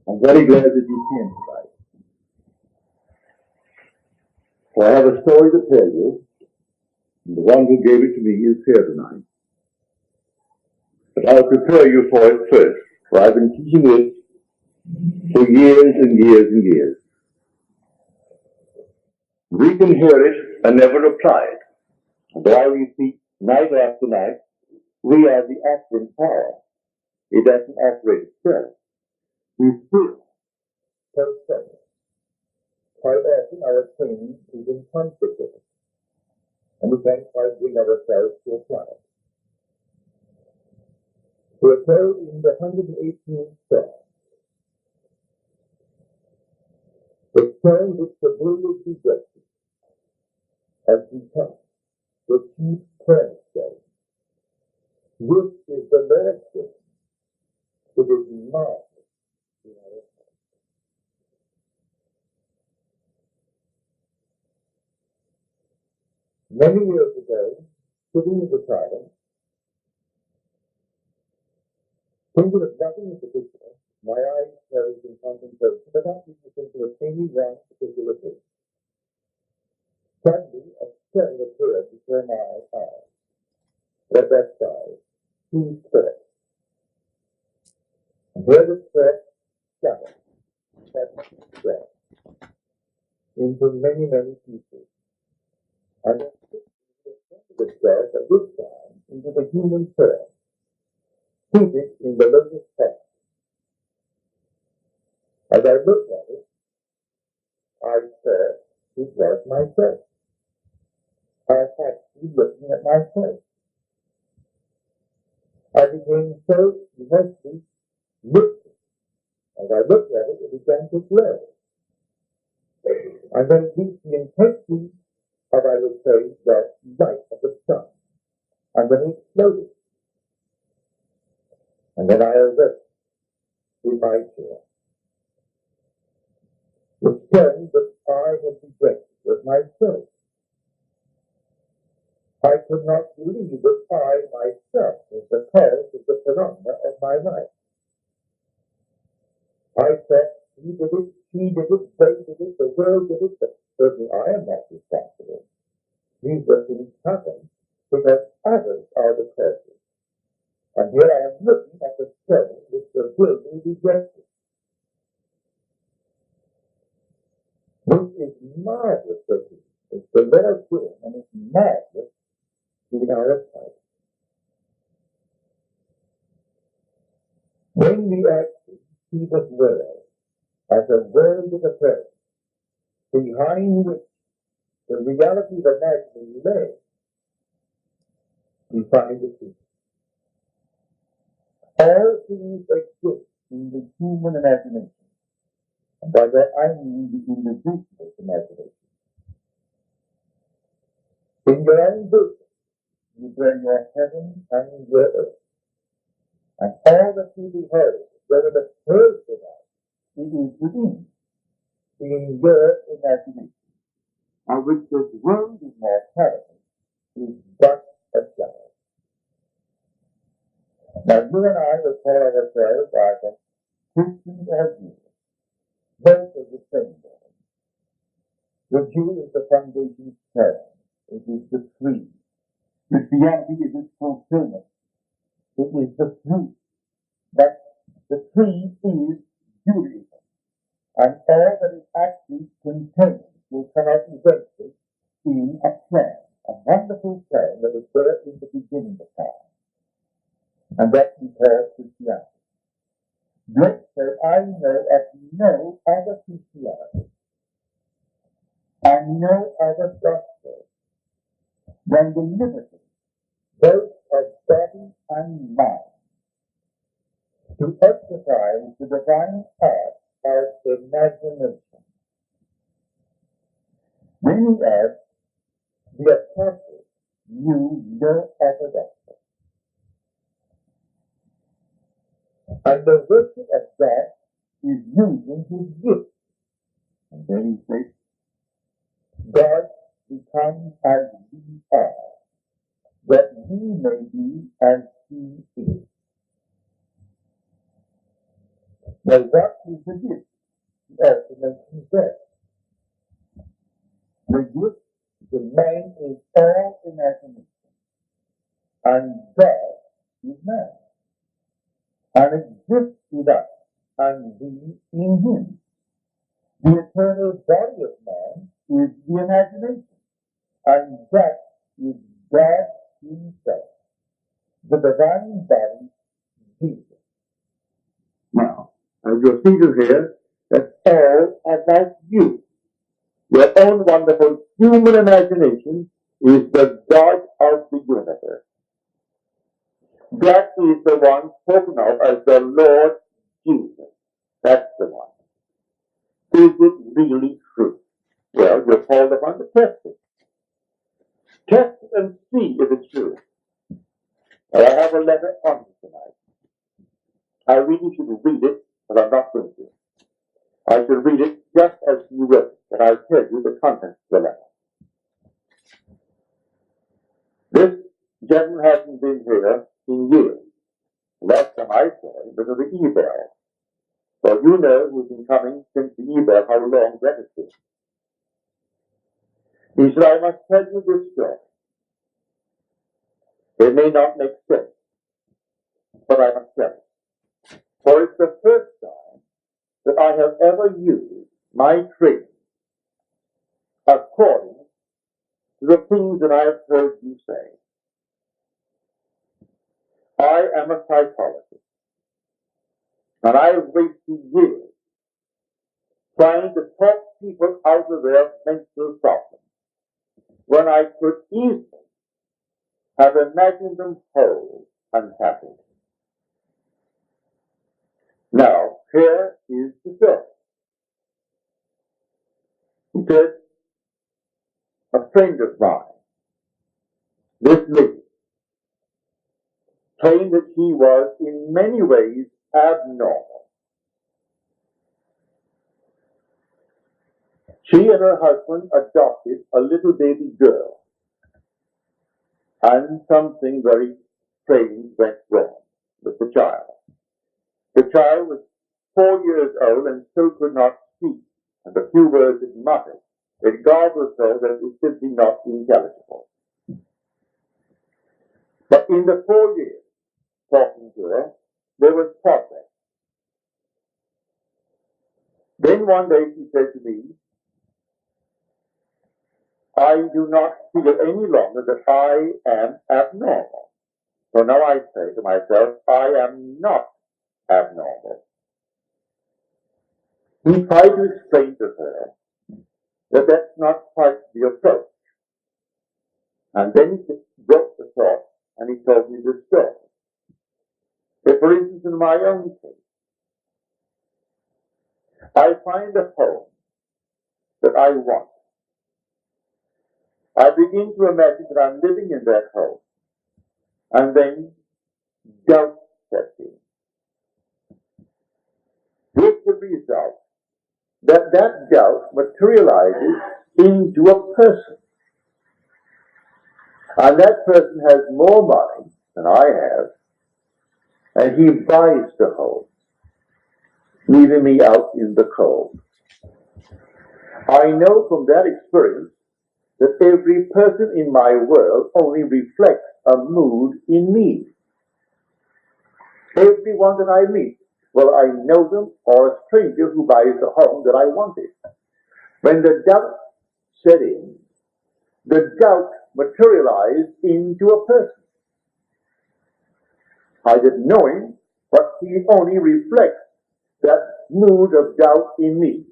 I'm very glad that you came tonight. For I have a story to tell you, and the one who gave it to me is here tonight. But I'll prepare you for it first, for I've been teaching it for years and years and years. We can hear it and never apply it. And I repeat night after night, we are the acting power. It doesn't operate itself. We still self-study. Quite often our training is in conflict with it, and we can't quite bring ourselves to apply it. We are told in the 118th Psalm, the stone which the builders rejected has become the chief cornerstone. This is the Lord's doing. It is marvelous in our sight. Many years ago, sitting in the silence, thinking of nothing in particular, my eyes closed in contemplation, but not even thinking of any one particular thing. Suddenly, a stone appeared before my eyes. At that side, two steps. And here the steps scattered into many, many pieces. And then the step at this time into the human form, seated in the lotus pose. As I looked at it, I saw it was myself. I was actually looking at myself. I became so immensely lifted. As I looked at it, it began to glow. And then reached the intensity of, I would say, the light of the sun. And then it exploded. And then I awoke in my chair. The stone that I had rejected was myself. I could not believe that I myself was the cause of the phenomena of my life. I said, he did it, she did it, they did it, the world did it, but certainly I am not responsible. These were things happen because others are the causes. And here I am looking at the stone which the builder rejected. This is marvelous for you. It's the Lord's doing, and it's marvelous in our sight. When we actually see this world as a world of a person, behind which the reality of imagining lay, we find the truth. All things exist in the human imagination. And by that I mean the individual imagination. In your own bosom, you bring your heaven and your earth. And all that you behold, whether the first or not, it is within, in your imagination, of which this world of mortality is but a shadow. Now you and I will call ourselves either Christians or Jews. Both of the same God. The Jew is the foundation stone. It is the tree. Christianity is its fulfillment. It is the fruit. But the tree is Judaism. And all that it actually contains will come out eventually in a plan. A wonderful plan that was there in the beginning of time. And that we call Christianity. Blessed said, I know of no other Christianity and no other gospel than the liberty, both of body and mind, to exercise the divine art of imagination. Many of the apostles knew no other gospel. And the worship of God is using his gift. And then he says, God becomes as we are, that we may be as he is. Now what is the gift? He also mentions that. The gift, the man is all imagination, and God is man, and exists in us, and we in him. The eternal body of man is the imagination, and that is God himself, the divine body, Jesus. Now, as you're seated here, that's all about you. Your own wonderful human imagination is the God of the universe. That is the one spoken of as the Lord Jesus. That's the one. Is it really true? Well, you're called upon to test it. Test it and see if it's true. Now, I have a letter on me tonight. I really should read it, but I'm not going to. I should read it just as you wrote it, and I'll tell you the contents of the letter. This gentleman hasn't been here in years. Last time I saw him was at the e-bell. Well, you know who's been coming since the e-bell, how long that has been. He said, I must tell you this story. It may not make sense, but I must tell it. For it's the first time that I have ever used my training according to the things that I have heard you say. I am a psychologist, and I have wasted years trying to talk people out of their mental problems when I could easily have imagined them whole and happy. Now, here is the story. He said, a friend of mine, this lady, claimed that she was in many ways abnormal. She and her husband adopted a little baby girl, and something very strange went wrong with the child. The child was 4 years old and still could not speak, and the few words it muttered, it garbled so that it was simply not intelligible. But in the 4 years talking to her, there was progress. Then one day she said to me, I do not feel any longer that I am abnormal. So now I say to myself, I am not abnormal. He tried to explain to her that that's not quite the approach. And then he broke the thought and he told me this story. If, for instance, in my own case, I find a home that I want. I begin to imagine that I'm living in that home. And then doubt sets in. With the result that that doubt materializes into a person. And that person has more money than I have, and he buys the home, leaving me out in the cold. I know from that experience that every person in my world only reflects a mood in me. Everyone that I meet, whether I know them or a stranger who buys the home that I wanted. When the doubt set in, the doubt materialized into a person. I didn't know him, but he only reflects that mood of doubt in me.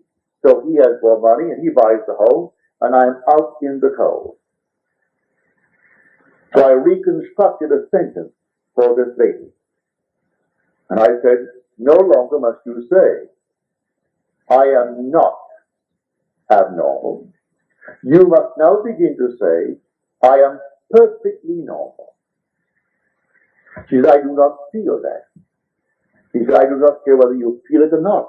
So he has more money and he buys the home, and I'm out in the cold. So I reconstructed a sentence for this lady. And I said, no longer must you say, I am not abnormal. You must now begin to say, I am perfectly normal. She said, I do not feel that. He said, I do not care whether you feel it or not.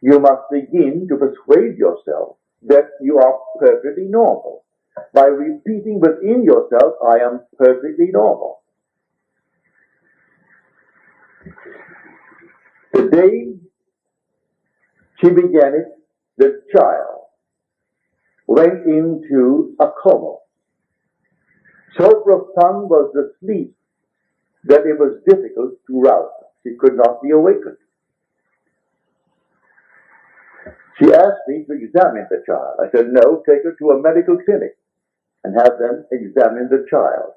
You must begin to persuade yourself that you are perfectly normal by repeating within yourself, I am perfectly normal. The day she began it. The child went into a coma. So profound was the sleep that it was difficult to rouse her. She could not be awakened. She asked me to examine the child. I said, no, take her to a medical clinic and have them examine the child.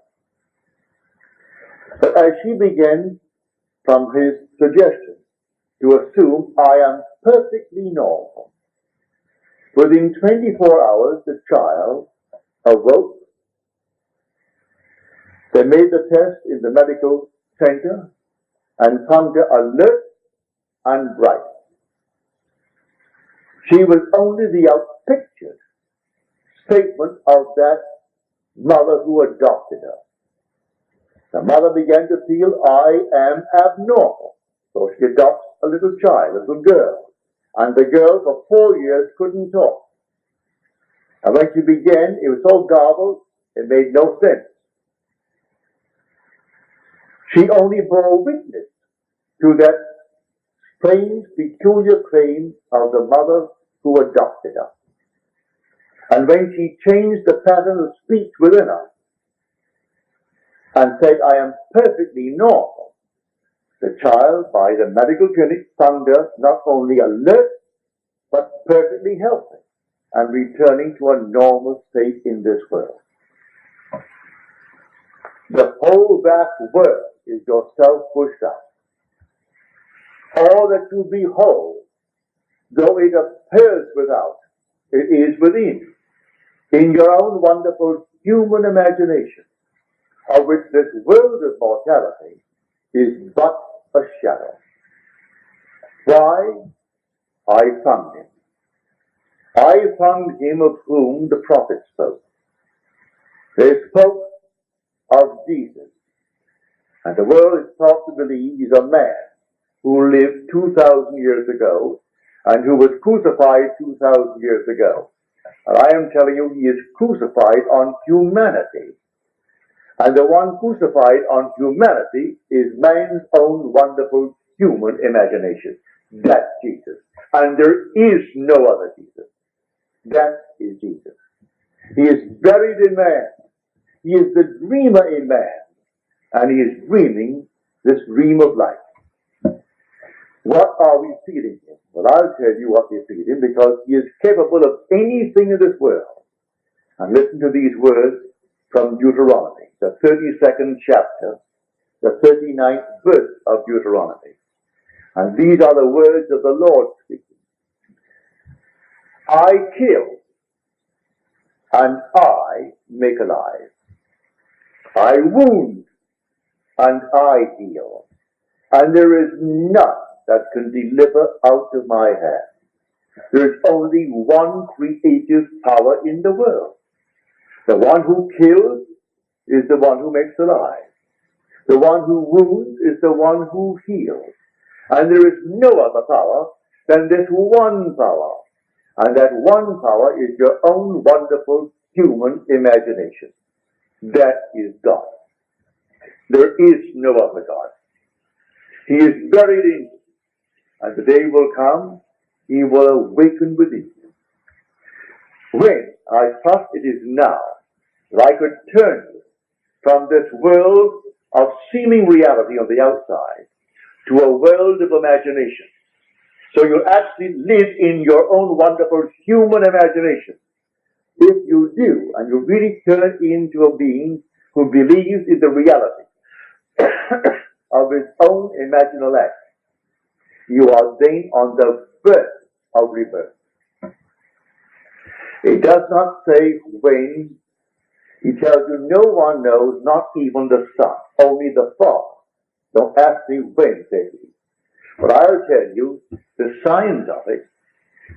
But as she began, from his suggestion, to assume I am perfectly normal, within 24 hours the child awoke. They made the test in the medical center and found her alert and bright. She was only the outpictured statement of that mother who adopted her. The mother began to feel, I am abnormal. So she adopts a little child, a little girl. And the girl for 4 years couldn't talk. And when she began, it was so garbled, it made no sense. She only bore witness to that strange, peculiar claim of the mother who adopted her. And when she changed the pattern of speech within her and said, I am perfectly normal, the child, by the medical clinic, found her not only alert, but perfectly healthy and returning to a normal state in this world. The whole vast world is yourself pushed out. All that you behold, though it appears without, it is within, in your own wonderful human imagination, of which this world of mortality is but a shadow. Why? I found him. I found him of whom the prophets spoke. They spoke of Jesus. And the world is taught to believe he's a man who lived 2,000 years ago and who was crucified 2,000 years ago. And I am telling you, he is crucified on humanity. And the one crucified on humanity is man's own wonderful human imagination. That's Jesus. And there is no other Jesus. That is Jesus. He is buried in man. He is the dreamer in man. And he is dreaming this dream of life. What are we feeding him? Well, I'll tell you what we feed him, because he is capable of anything in this world. And listen to these words from Deuteronomy, the 32nd chapter, the 39th verse of Deuteronomy. And these are the words of the Lord speaking. I kill, and I make alive. I wound, and I heal. And there is none that can deliver out of my hand. There is only one creative power in the world. The one who kills is the one who makes alive. The one who wounds is the one who heals. And there is no other power than this one power. And that one power is your own wonderful human imagination. That is God. There is no other God. He is buried in you. And the day will come, he will awaken within you. When I trust it is now that I could turn you from this world of seeming reality on the outside to a world of imagination. So you actually live in your own wonderful human imagination. If you do, and you really turn into a being who believes in the reality of his own imaginal act, you are then on the verge of rebirth. It does not say when. He tells you no one knows, not even the Son, only the Father. Don't ask me when, says he. But I'll tell you the signs of it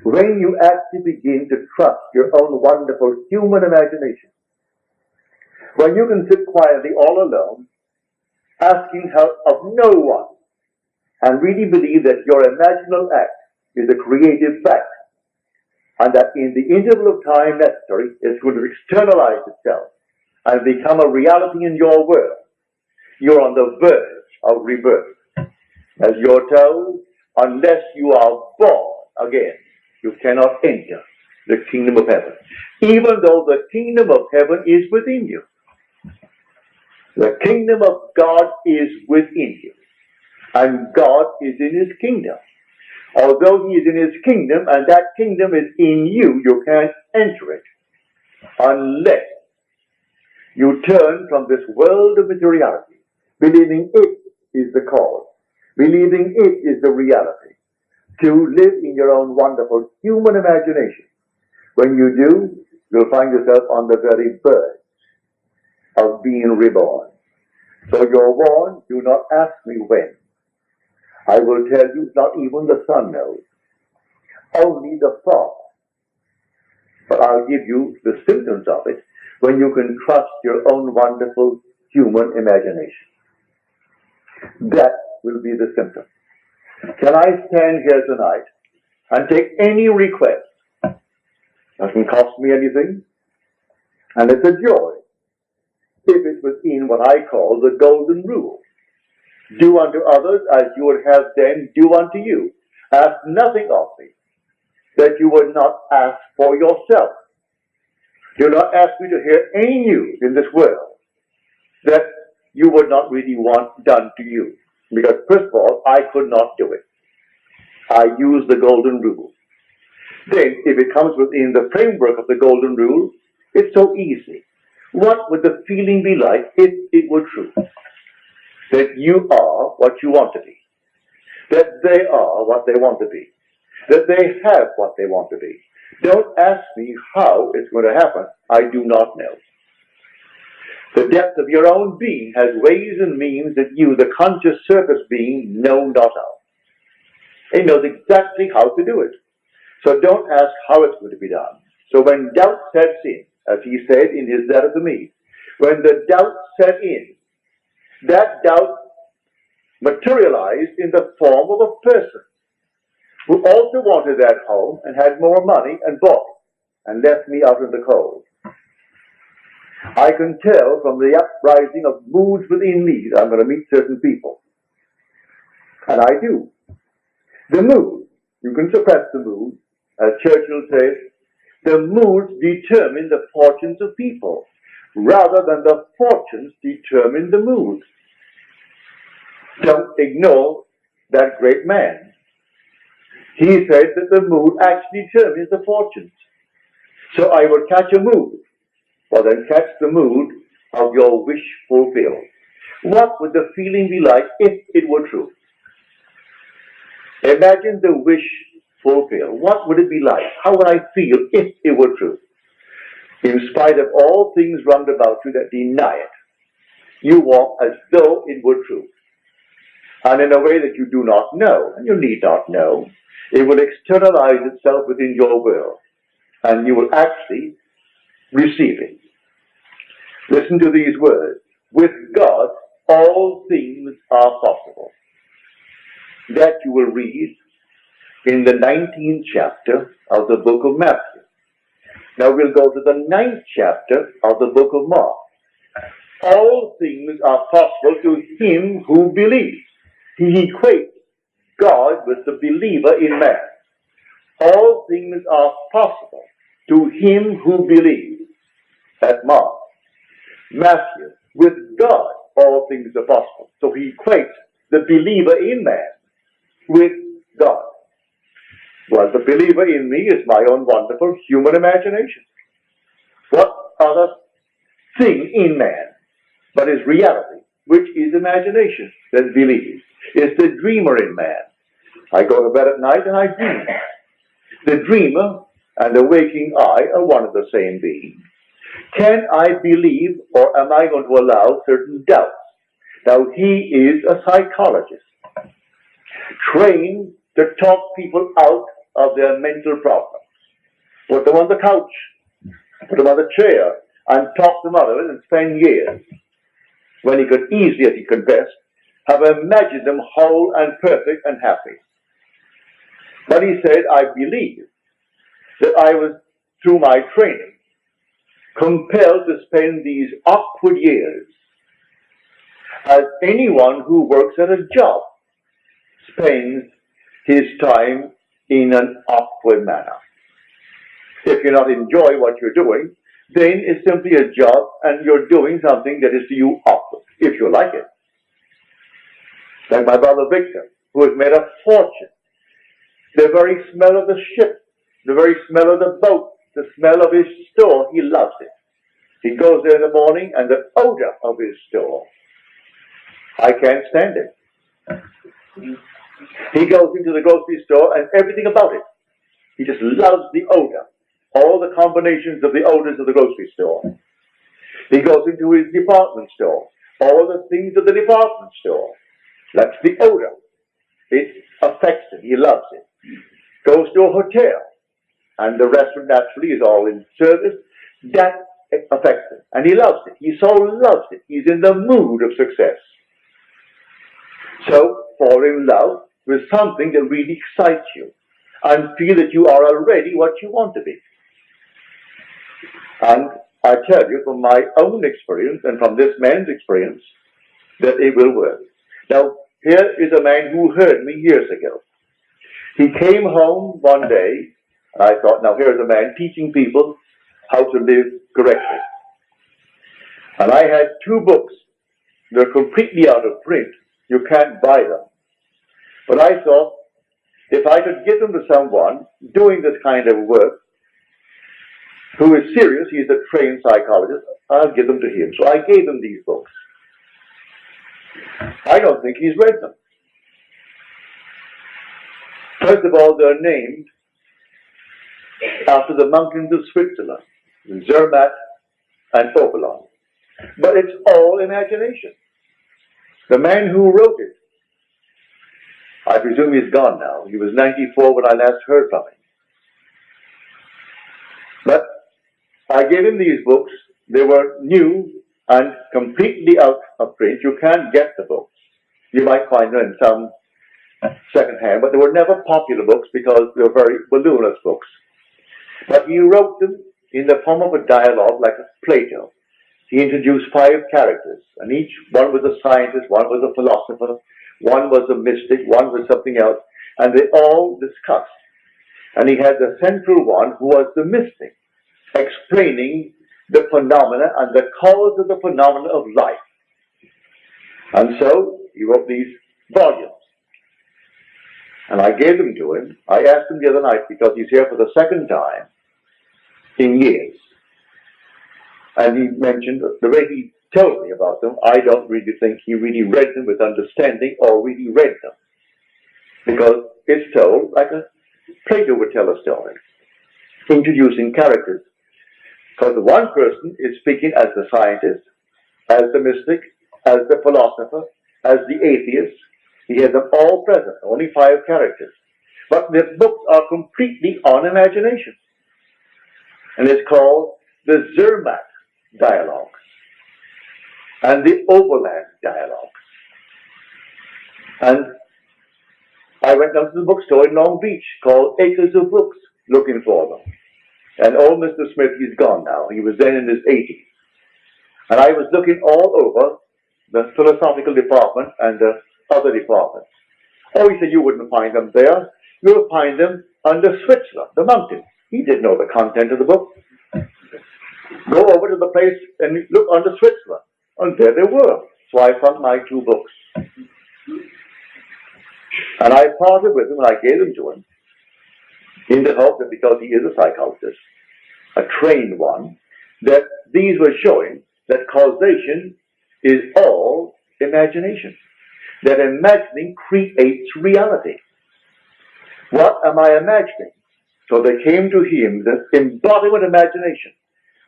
when you actually begin to trust your own wonderful human imagination. When you can sit quietly all alone, asking help of no one, and really believe that your imaginal act is a creative fact, and that in the interval of time necessary, it's going to externalize itself and become a reality in your world. You're on the verge of rebirth. As you're told, unless you are born again, you cannot enter the kingdom of heaven, even though the kingdom of heaven is within you. The kingdom of God is within you, and God is in his kingdom. Although he is in his kingdom, and that kingdom is in you, you can't enter it unless you turn from this world of materiality, believing it is the cause, believing it is the reality, to live in your own wonderful human imagination. When you do, you'll find yourself on the very verge of being reborn. So you're warned, do not ask me when. I will tell you, not even the Son knows, only the Father. But I'll give you the symptoms of it when you can trust your own wonderful human imagination. That will be the symptom. Can I stand here tonight and take any request? Doesn't cost me anything, and it's a joy if it's within what I call the golden rule. Do unto others as you would have them do unto you. Ask nothing of me that you would not ask for yourself. Do not ask me to hear any news in this world that you would not really want done to you. Because first of all, I could not do it. I use the golden rule. Then, if it comes within the framework of the golden rule, it's so easy. What would the feeling be like if it were true? That you are what you want to be. That they are what they want to be. That they have what they want to be. Don't ask me how it's going to happen. I do not know. The depth of your own being has ways and means that you, the conscious surface being, know not of. It knows exactly how to do it. So don't ask how it's going to be done. So when doubt sets in, as he said in his letter to me, when the doubt set in, that doubt materialized in the form of a person who also wanted that home and had more money and bought it and left me out in the cold. I can tell from the uprising of moods within me that I'm going to meet certain people. And I do. The mood, you can suppress the mood. As Churchill says, the moods determine the fortunes of people, rather than the fortunes determine the moods. Don't ignore that great man. He said that the mood actually determines the fortunes. So I will catch a mood, or then catch the mood of your wish fulfilled. What would the feeling be like if it were true? Imagine the wish fulfilled. What would it be like? How would I feel if it were true? In spite of all things round about you that deny it, you walk as though it were true. And in a way that you do not know, and you need not know, it will externalize itself within your will, and you will actually receive it. Listen to these words. With God, all things are possible. That you will read in the 19th chapter of the book of Matthew. Now we'll go to the 9th chapter of the book of Mark. All things are possible to him who believes. He equates God with the believer in man. All things are possible to him who believes. That's Mark. Matthew, with God, all things are possible. So he equates the believer in man with God. Well, the believer in me is my own wonderful human imagination. What other thing in man but is reality, which is imagination that believes? It's the dreamer in man. I go to bed at night and I dream. The dreamer and the waking I are one and the same being. Can I believe, or am I going to allow certain doubts? Now, he is a psychologist, trained to talk people out of their mental problems. Put them on the couch, put them on the chair, and talk them out of it and spend years, when he could easily, as he confessed, have imagined them whole and perfect and happy. But he said, I believe that I was, through my training, compelled to spend these awkward years as anyone who works at a job spends his time in an awkward manner. If you're not enjoying what you're doing, then it's simply a job and you're doing something that is to you awkward, if you like it. Like my brother Victor, who has made a fortune. The very smell of the ship, the very smell of the boat, the smell of his store, he loves it. He goes there in the morning and the odor of his store, I can't stand it. He goes into the grocery store and everything about it. He just loves the odor. All the combinations of the odors of the grocery store. He goes into his department store. All the things of the department store. That's the odor. It affects him. He loves it. Goes to a hotel. And the restaurant naturally is all in service. That affects him. And he loves it. He so loves it. He's in the mood of success. So, fall in love with something that really excites you. And feel that you are already what you want to be. And I tell you from my own experience and from this man's experience that it will work. Now, here is a man who heard me years ago. He came home one day, and I thought, now here's a man teaching people how to live correctly. And I had 2 books. They're completely out of print. You can't buy them. But I thought, if I could give them to someone doing this kind of work, who is serious, he's a trained psychologist, I'll give them to him. So I gave him these books. I don't think he's read them. First of all, they're named after the mountains of Switzerland, Zermatt and Oberland. But it's all imagination. The man who wrote it, I presume he's gone now. He was 94 when I last heard from him. But I gave him these books. They were new and completely out of print. You can't get the books. You might find them in some second-hand, but they were never popular books because they were very voluminous books. But he wrote them in the form of a dialogue like a Plato. He introduced 5 characters, and each one was a scientist, one was a philosopher, one was a mystic, one was something else, and they all discussed. And he had the central one who was the mystic, explaining the phenomena and the cause of the phenomena of life. And so he wrote these volumes. And I gave them to him. I asked him the other night, because he's here for the second time in years. And he mentioned the way he told me about them, I don't really think he really read them with understanding or really read them. Because it's told like a Plato would tell a story, introducing characters. Because the one person is speaking as the scientist, as the mystic, as the philosopher, as the atheist. He has them all present, only 5 characters. But the books are completely on imagination. And it's called the Zermatt Dialogues and the Oberland Dialogues. And I went down to the bookstore in Long Beach called Acres of Books looking for them. And old Mr. Smith, he's gone now. He was then in his 80s. And I was looking all over the philosophical department and the other departments. Oh, he said, you wouldn't find them there. You'll find them under Switzerland, the mountains. He didn't know the content of the book. Go over to the place and look under Switzerland. And there they were. So I found my 2 books. And I parted with him and I gave them to him in the hope that because he is a psychologist, a trained one, that these were showing that causation is all imagination. That imagining creates reality. What am I imagining? So they came to him, the embodiment of imagination.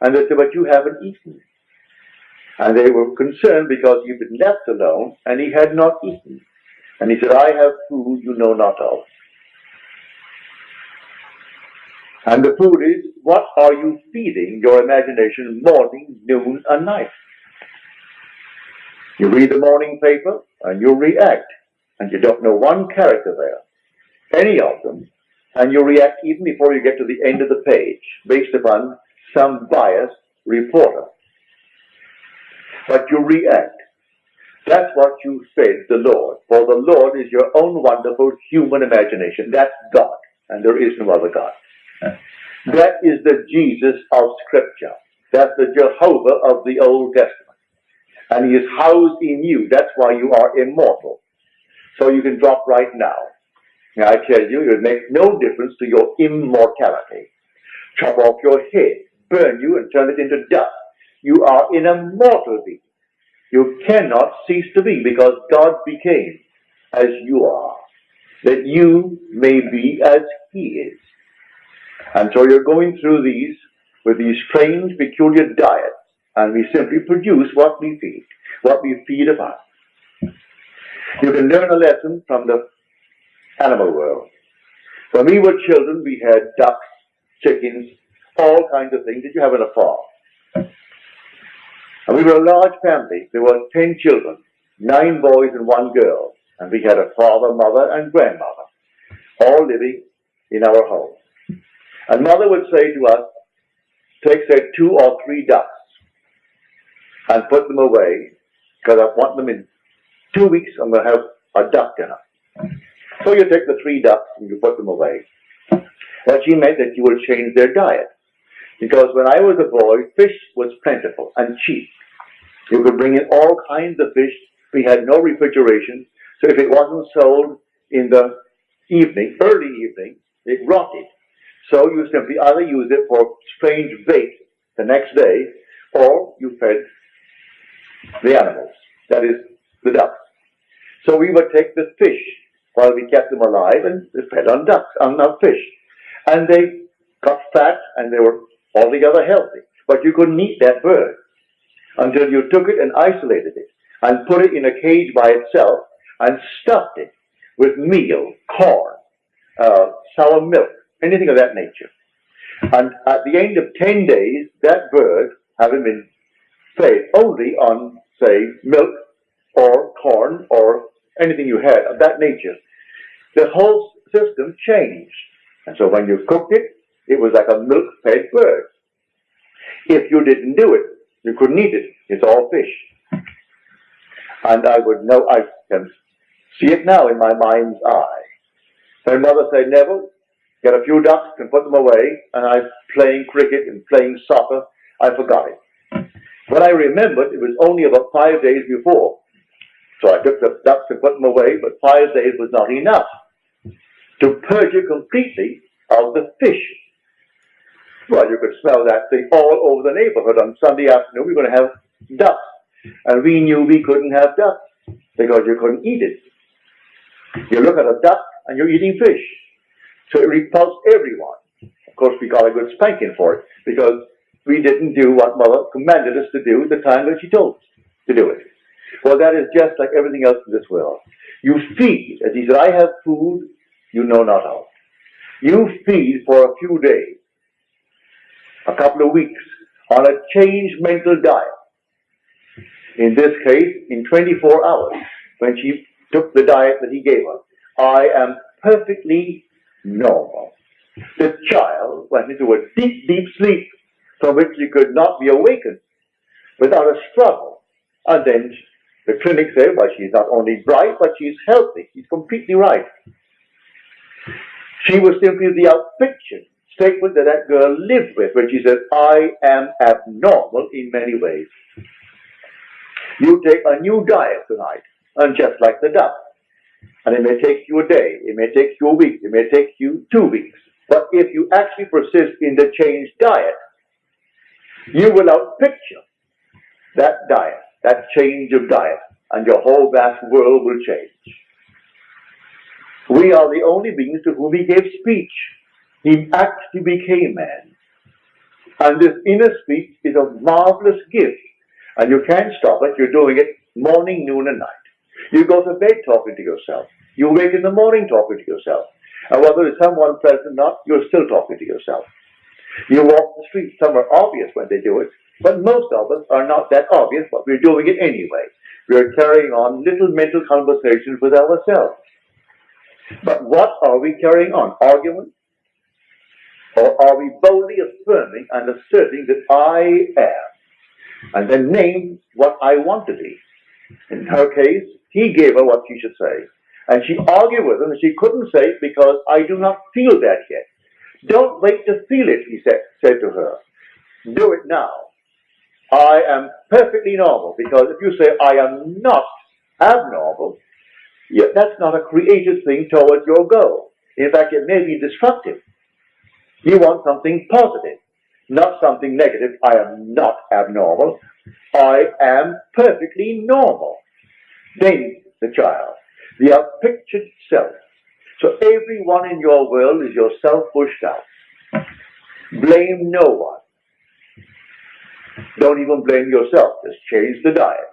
And they said, but you haven't eaten. And they were concerned because he'd been left alone and he had not eaten. And he said, I have food you know not of. And the food is, what are you feeding your imagination morning, noon, and night? You read the morning paper and you react. And you don't know one character there, any of them, and you react even before you get to the end of the page, based upon some biased reporter. But you react. That's what you fed the Lord. For the Lord is your own wonderful human imagination. That's God. and there is no other God. That is the Jesus of Scripture. That's the Jehovah of the Old Testament. And he is housed in you. That's why you are immortal. So you can drop right now. Now I tell you, it makes no difference to your immortality. Chop off your head, burn you, and turn it into dust. You are an immortal being. You cannot cease to be, because God became as you are, that you may be as he is. And so you're going through these with these strange, peculiar diets, and we simply produce what we feed upon. You can learn a lesson from the animal world. When we were children, we had ducks, chickens, all kinds of things that you have in a farm. And we were a large family. There were 10 children, 9 boys and 1 girl. And we had a father, mother, and grandmother, all living in our home. And mother would say to us, take, say, 2 or 3 ducks and put them away, because I want them in 2 weeks. I'm going to have a duck dinner. So you take the 3 ducks and you put them away. Well, she meant that you will change their diet. Because when I was a boy, fish was plentiful and cheap. You could bring in all kinds of fish. We had no refrigeration. So if it wasn't sold in the evening, early evening, it rotted. So you simply either use it for strange bait the next day, or you fed the animals, that is, the ducks. So we would take the fish while we kept them alive and fed on ducks, on fish. And they got fat and they were altogether healthy. But you couldn't eat that bird until you took it and isolated it and put it in a cage by itself and stuffed it with meal, corn, sour milk, anything of that nature. And at the end of 10 days, that bird, having been fed only on, say, milk or corn or anything you had of that nature, the whole system changed. And so when you cooked it, it was like a milk-fed bird. If you didn't do it, you couldn't eat it. It's all fish. And I would know, I can see it now in my mind's eye. My mother said, Neville, get a few ducks and put them away, and I playing cricket and playing soccer, I forgot it. When I remembered, it was only about 5 days before. So I took the ducks and put them away, but 5 days was not enough to purge it completely of the fish. Well, you could smell that thing all over the neighborhood. On Sunday afternoon, we were going to have ducks. And we knew we couldn't have ducks because you couldn't eat it. You look at a duck and you're eating fish. So it repulsed everyone. Of course, we got a good spanking for it because we didn't do what Mother commanded us to do at the time that she told us to do it. Well, that is just like everything else in this world. You feed, as he said, I have food you know not of. You feed for a few days, a couple of weeks, on a changed mental diet. In this case, in 24 hours, when she took the diet that he gave her, I am perfectly normal. The child went into a deep, deep sleep from which she could not be awakened without a struggle. And then the clinic said, well, she's not only bright, but she's healthy. She's completely right. She was simply the outfiction statement that that girl lived with when she said, I am abnormal in many ways. You take a new diet tonight, and just like the duck. And it may take you a day, it may take you a week, it may take you 2 weeks. But if you actually persist in the changed diet, you will outpicture that diet, that change of diet, and your whole vast world will change. We are the only beings to whom he gave speech. He actually became man. And this inner speech is a marvelous gift. And you can't stop it. You're doing it morning, noon, and night. You go to bed talking to yourself. You wake in the morning talking to yourself. And whether there's someone present or not, you're still talking to yourself. You walk the street. Some are obvious when they do it. But most of us are not that obvious, but we're doing it anyway. We're carrying on little mental conversations with ourselves. But what are we carrying on? Arguments? Or are we boldly affirming and asserting that I am? And then name what I want to be. In her case, he gave her what she should say. And she argued with him, and she couldn't say it because I do not feel that yet. Don't wait to feel it, he said to her. Do it now. I am perfectly normal, because if you say I am not abnormal, that's not a creative thing towards your goal. In fact, it may be destructive. You want something positive, not something negative. I am not abnormal. I am perfectly normal. Then the child, the outpictured self. So everyone in your world is yourself pushed out. Blame no one. Don't even blame yourself. Just change the diet.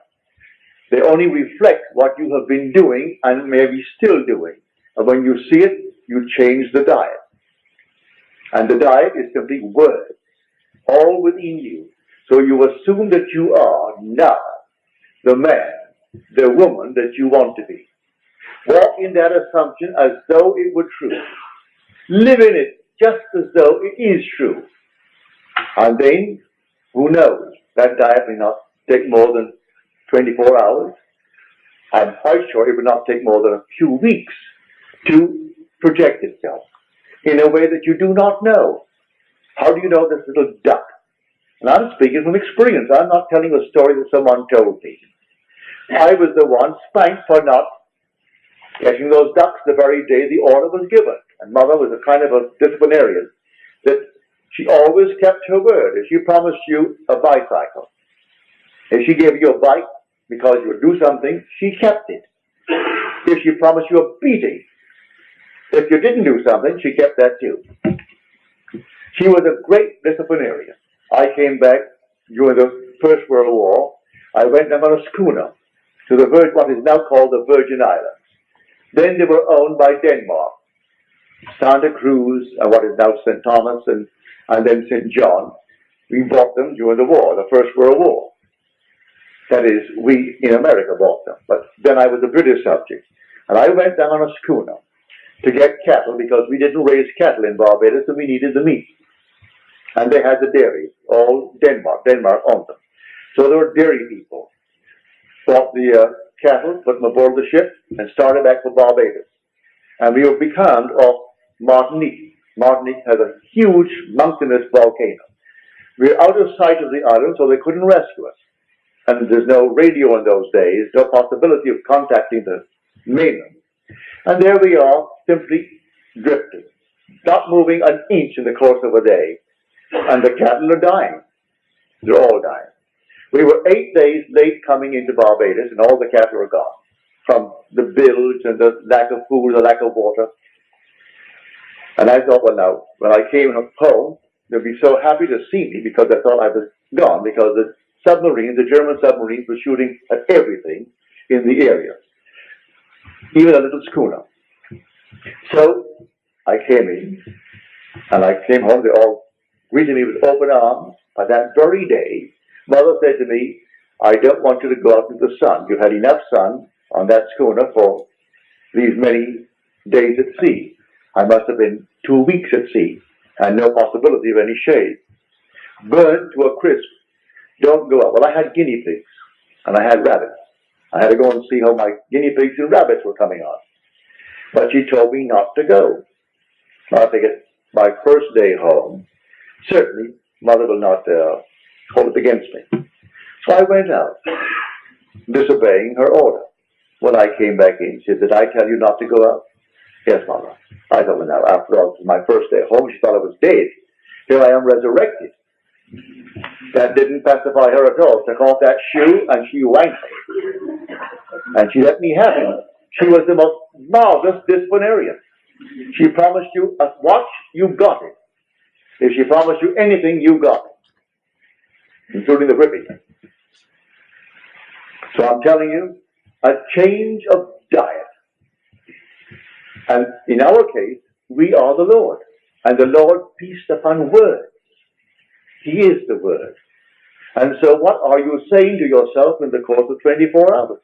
They only reflect what you have been doing and maybe still doing. And when you see it, you change the diet. And the diet is simply words, all within you. So you assume that you are now the man, the woman that you want to be. Walk in that assumption as though it were true. Live in it just as though it is true. And then, who knows, that diet may not take more than 24 hours. I'm quite sure it will not take more than a few weeks to project itself in a way that you do not know. How do you know this little duck? And I'm speaking from experience. I'm not telling a story that someone told me. I was the one spanked for not catching those ducks the very day the order was given. And Mother was a kind of a disciplinarian that she always kept her word. If she promised you a bicycle, if she gave you a bike because you would do something, she kept it. If she promised you a beating, if you didn't do something, she kept that too. She was a great disciplinarian. I came back during the First World War. I went down on a schooner to what is now called the Virgin Islands. Then they were owned by Denmark. Santa Cruz, and what is now St. Thomas, and then St. John. We bought them during the war, the First World War. That is, we in America bought them. But then I was a British subject. And I went down on a schooner to get cattle because we didn't raise cattle in Barbados and we needed the meat. And they had the dairy, all Denmark. Denmark owned them. So there were dairy people. Bought the cattle, put them aboard the ship, and started back for Barbados. And we were becalmed off Martinique. Martinique has a huge mountainous volcano. We were out of sight of the island, so they couldn't rescue us. And there's no radio in those days, no possibility of contacting the mainland. And there we are, simply drifting, not moving an inch in the course of a day. And the cattle are dying. They're all dying. We were 8 days late coming into Barbados, and all the cattle are gone. From the bilge and the lack of food, the lack of water. And I thought, well now, when I came home, they'd be so happy to see me because I thought I was gone, because the submarines, the German submarines, were shooting at everything in the area. Even a little schooner. So I came in, and I came home. They all greeted me with open arms. But that very day, Mother said to me, I don't want you to go out into the sun. You've had enough sun on that schooner for these many days at sea. I must have been 2 weeks at sea, and no possibility of any shade. Burned to a crisp. Don't go out. Well, I had guinea pigs, and I had rabbits. I had to go and see how my guinea pigs and rabbits were coming on. But she told me not to go. I figured my first day home, certainly Mother will not hold it against me. So I went out, disobeying her order. When I came back in, she said, did I tell you not to go out? Yes, Mother. I thought, well, now, after all, it was my first day home. She thought I was dead. Here I am resurrected. That didn't pacify her at all. Took off that shoe and she wanked me. And she let me have it. She was the most marvelous disciplinarian. She promised you a watch, you got it. If she promised you anything, you got it. Including the whipping. So I'm telling you, a change of diet. And in our case, we are the Lord. And the Lord feasts upon words. He is the Word. And so what are you saying to yourself in the course of 24 hours?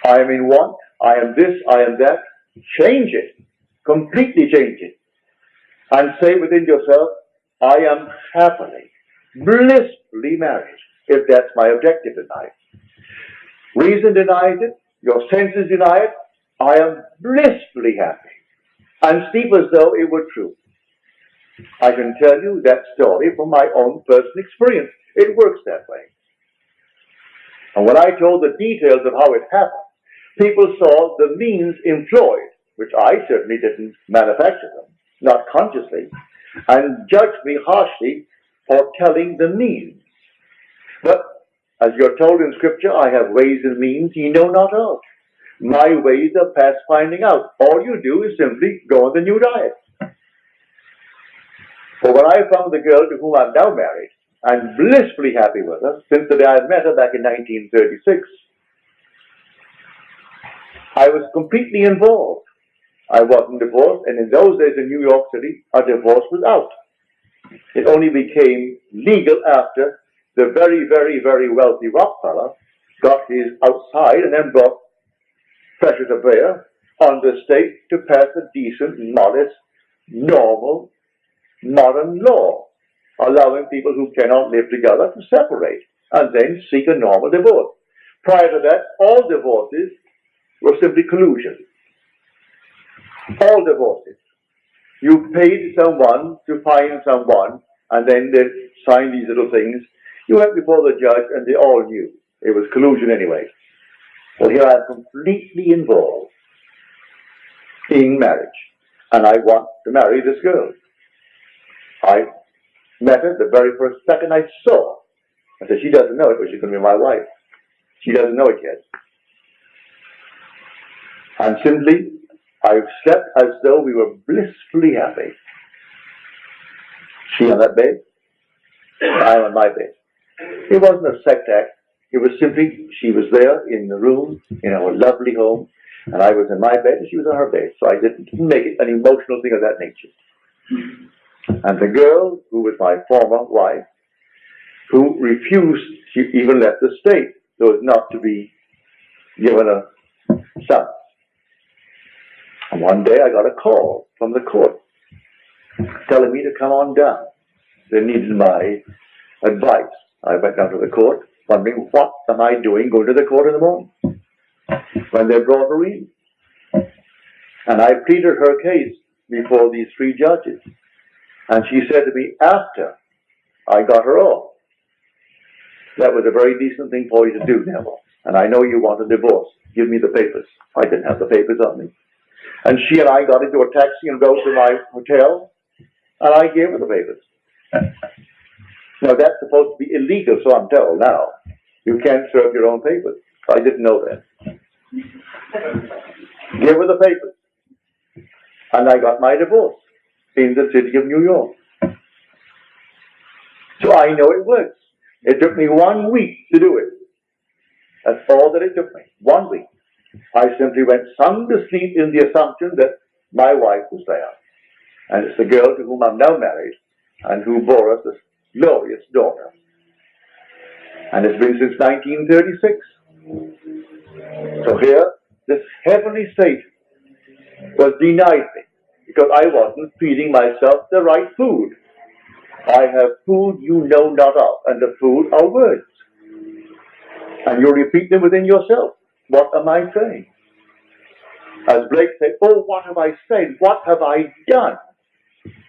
I am in want, I am this, I am that. Change it. Completely change it. And say within yourself, I am happily, blissfully married, if that's my objective in life. Reason denies it, your senses deny it, I am blissfully happy and sleep as though it were true. I can tell you that story from my own personal experience. It works that way. And when I told the details of how it happened, people saw the means employed, which I certainly didn't manufacture them, not consciously, and judged me harshly for telling the means. But, as you're told in Scripture, I have ways and means ye know not of. My ways are past finding out. All you do is simply go on the new diet. For when I found the girl to whom I'm now married, and blissfully happy with her, since the day I met her back in 1936, I was completely involved. I wasn't divorced, and in those days in New York City, a divorce was out. It only became legal after the very, very, very wealthy Rockefeller got his outside and then brought pressure to bear on the state to pass a decent, modest, normal, modern law, allowing people who cannot live together to separate and then seek a normal divorce. Prior to that, all divorces were simply collusion. All divorces. You paid someone to find someone, and then they signed these little things. You went before the judge, and they all knew. It was collusion anyway. Well, here I am completely involved in marriage, and I want to marry this girl. I met her the very first second I saw her. I said, she doesn't know it, but she's going to be my wife. She doesn't know it yet. And simply, I slept as though we were blissfully happy. She on that bed, I on my bed. It wasn't a sex act. It was simply, she was there in the room, in our lovely home, and I was in my bed and she was on her bed. So I didn't make it an emotional thing of that nature. And the girl, who was my former wife, who refused, she even left the state so as not to be given a son. And one day I got a call from the court telling me to come on down. They needed my advice. I went down to the court, wondering, what am I doing going to the court in the morning? When they brought her in. And I pleaded her case before these three judges. And she said to me, after I got her off, that was a very decent thing for you to do, Neville. And I know you want a divorce. Give me the papers. I didn't have the papers on me. And she and I got into a taxi and rode to my hotel, and I gave her the papers. Now, that's supposed to be illegal, so I'm told now. You can't serve your own papers. I didn't know that. Give her the papers. And I got my divorce in the city of New York. So I know it works. It took me 1 week to do it. That's all that it took me. 1 week. I simply went sound asleep in the assumption that my wife was there. And it's the girl to whom I'm now married and who bore us this glorious daughter. And it's been since 1936. So here, this heavenly state was denied me because I wasn't feeding myself the right food. I have food you know not of, and the food are words. And you repeat them within yourself. What am I saying? As Blake said, oh, what have I said? What have I done?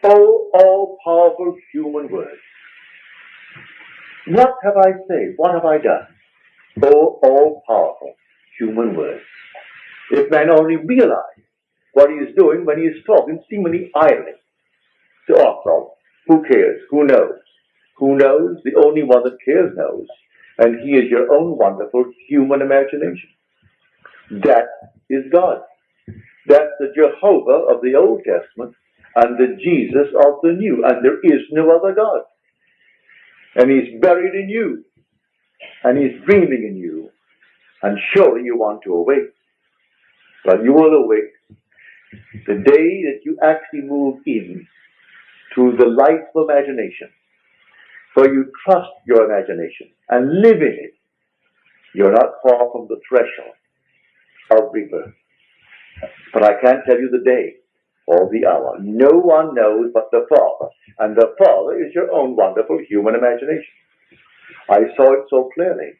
Oh, all-powerful human words. What have I said? What have I done? Oh, all-powerful human words. If man only realized what he is doing when he is talking seemingly idly. So after all, who cares? Who knows? Who knows? The only one that cares knows. And he is your own wonderful human imagination. That is God. That's the Jehovah of the Old Testament and the Jesus of the New. And there is no other God. And he's buried in you. And he's dreaming in you. And surely you want to awake. But you will awake the day that you actually move in to the light of imagination. For you trust your imagination and live in it. You're not far from the threshold of rebirth. But I can't tell you the day or the hour. No one knows but the Father. And the Father is your own wonderful human imagination. I saw it so clearly.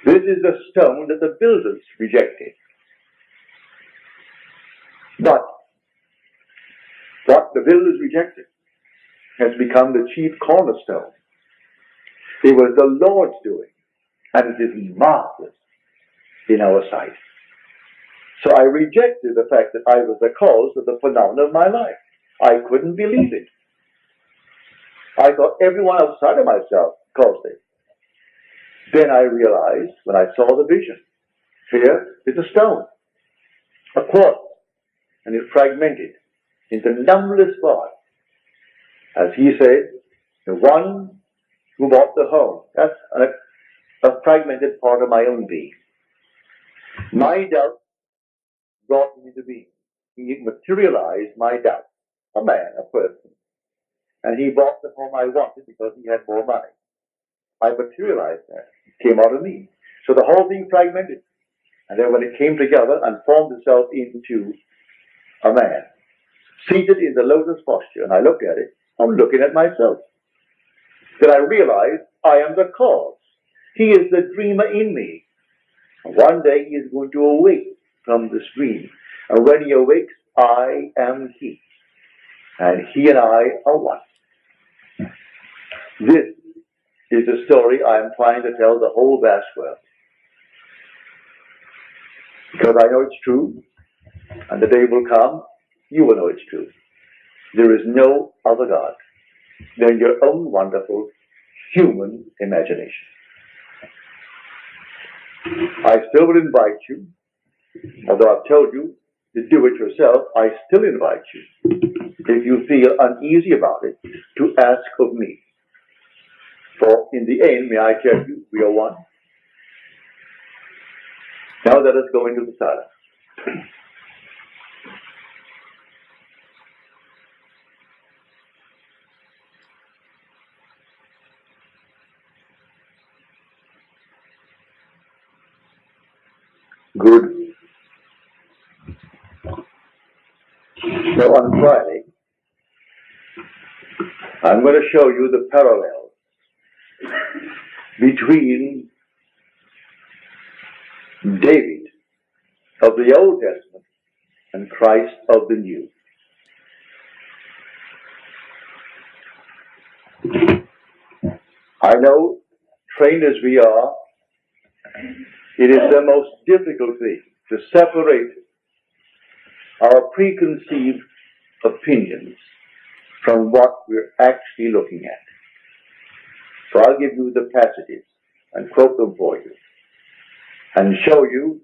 This is the stone that the builders rejected. But what the builders rejected has become the chief cornerstone. It was the Lord's doing, and it is marvelous in our sight. So I rejected the fact that I was the cause of the phenomenon of my life. I couldn't believe it. I thought everyone outside of myself caused it. Then I realized, when I saw the vision, here is a stone, a quartz, and it fragmented into numberless parts. As he said, the one who bought the home, that's a fragmented part of my own being. My doubt brought me into being. He materialized my doubt. A man, a person. And he bought the home I wanted because he had more money. I materialized that. It came out of me. So the whole thing fragmented. And then when it came together and formed itself into a man, seated in the lotus posture, and I looked at it, I'm looking at myself. Then I realized I am the cause. He is the dreamer in me. One day he is going to awake from this dream. And when he awakes, I am he. And he and I are one. This is the story I am trying to tell the whole vast world. Because I know it's true, and the day will come, you will know it's true. There is no other God than your own wonderful human imagination. I still would invite you, although I've told you to do it yourself, I still invite you, if you feel uneasy about it, to ask of me. For in the end, may I tell you, we are one. Now let us go into the silence. Good. So on Friday, I'm going to show you the parallels between David of the Old Testament and Christ of the New. I know, trained as we are, it is the most difficult thing to separate our preconceived opinions from what we're actually looking at. So I'll give you the passages and quote them for you and show you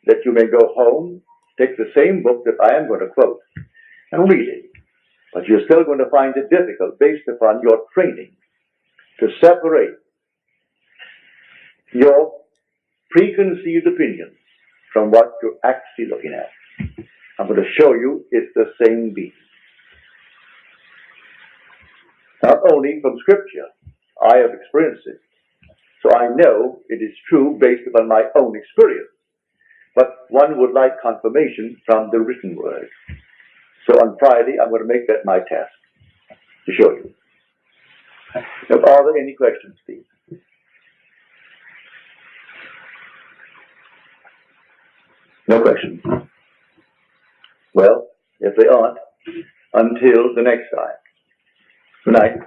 that you may go home, take the same book that I am going to quote and read it. But you're still going to find it difficult based upon your training to separate your preconceived opinions from what you're actually looking at. I'm going to show you it's the same being. Not only from Scripture, I have experienced it. So I know it is true based upon my own experience. But one would like confirmation from the written word. So on Friday, I'm going to make that my task to show you. Now, are there any questions, please? No questions. Well, if they aren't, until the next time. Good night.